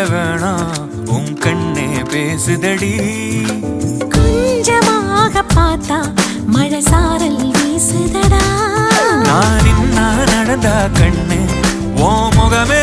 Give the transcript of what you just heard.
வேணாம் உன் கண்ணே பேசுதடி. கொஞ்சமாக பார்த்தா மழை சாரல் வீசுதடா. நான் நின்னா நடந்தா கண்ணு ஓ முகமே